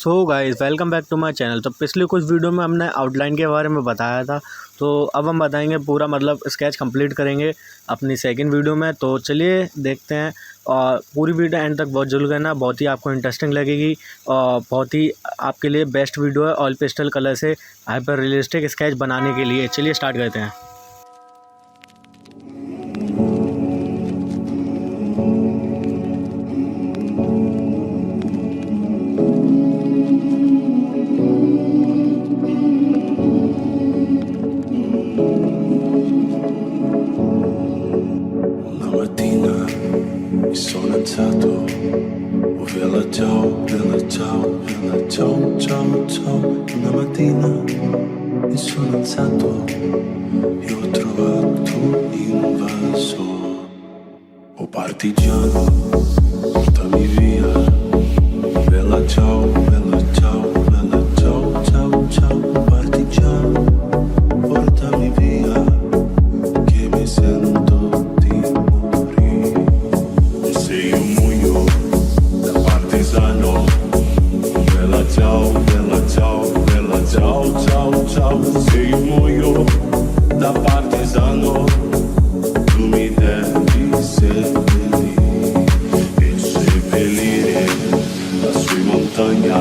So guys welcome back to my channel. तो पिछले कुछ वीडियो में हमने आउटलाइन के बारे में बताया था, तो अब हम बताएंगे पूरा मतलब स्केच कंप्लीट करेंगे अपनी सेकंड वीडियो में। तो चलिए देखते हैं और पूरी वीडियो एंड तक बहुत जरूर करना, बहुत ही आपको इंटरेस्टिंग लगेगी और बहुत ही आपके लिए बेस्ट वीडियो है ऑयल पेस्टल कलर से हाइपर रियलिस्टिक स्केच बनाने के लिए। चलिए स्टार्ट करते हैं। Sono alzato, oh vela ciao, vela ciao, vela ciao, ciao, ciao. Una mattina mi sono alzato e ho trovato invaso. Oh partigiano, portami via. Vela ciao, vela ciao, vela ciao, ciao, ciao. Oh partigiano, portami via, che mi sento di morire. Se io muoio da partigiano, bella ciao, bella ciao, bella ciao, ciao, ciao. Se io muoio da partigiano, tu mi devi seppellire e seppellire lassù in montagna.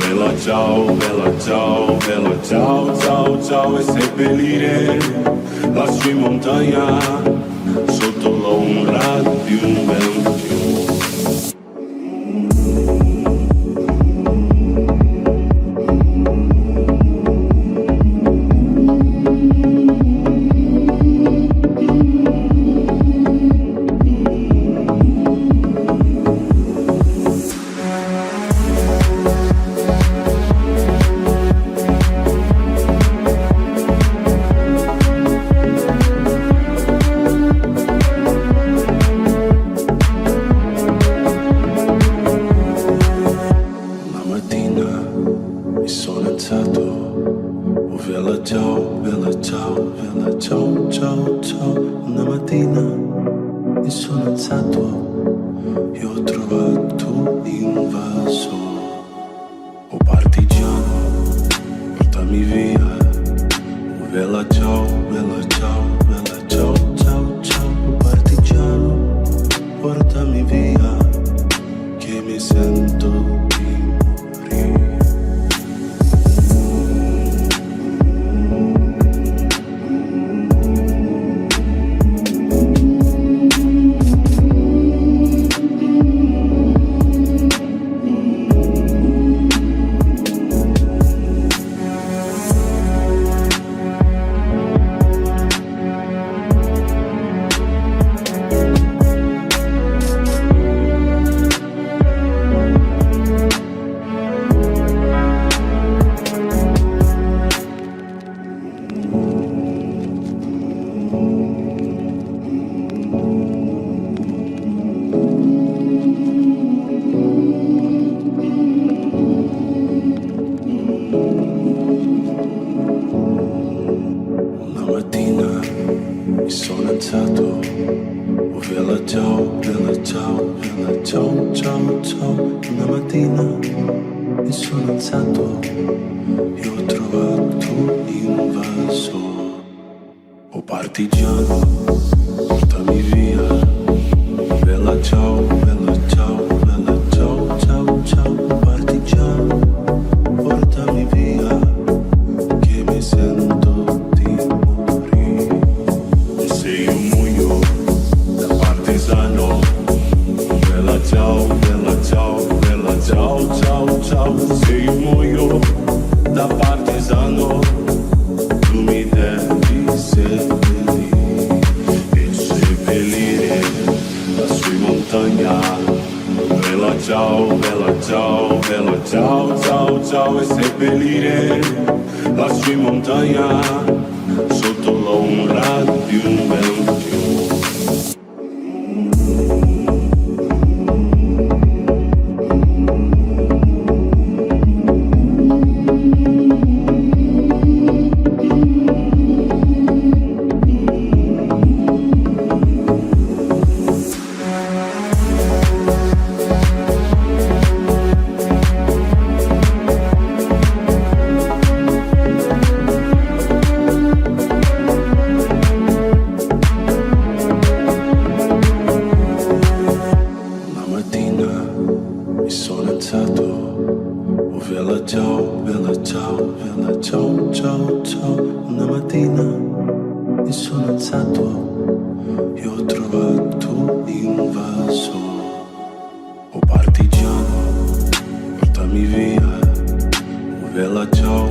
Bella ciao, bella ciao, bella ciao, ciao, ciao. E seppellire lassù in montagna sotto l'ombra di un bel fiume. Mi sono alzato, oh vela ciao, vela ciao, vela ciao, ciao, ciao. Una mattina mi sono alzato e ho trovato invaso. Oh partigiano, portami via. Oh vela ciao, vela ciao, vela ciao, ciao, ciao. Oh partigiano, portami via, che mi sento di morire. Mi sono alzato, oh vela ciao, vela ciao, vela ciao, ciao, ciao. Una mattina mi sono alzato e ho trovato invaso. Oh partigiano, portami via. Vela ciao, vela ciao, vela ciao, ciao, ciao. Oh partigiano, portami via, che mi sento di morire. Se io muoio da partigiano, bella ciao, bella ciao, bella ciao, ciao, ciao. Se io muoio da partigiano, tu mi devi seppellire e seppellire lassù in montagna. Bella ciao, bella ciao, bella ciao, ciao, ciao. E seppellire lassù in montagna sotto l'ombra di un bel fiume. ciao, bella ciao, ciao, ciao. Una mattina mi sono alzato e ho trovato in vaso. Oh partigiano, portami via. Oh bella ciao,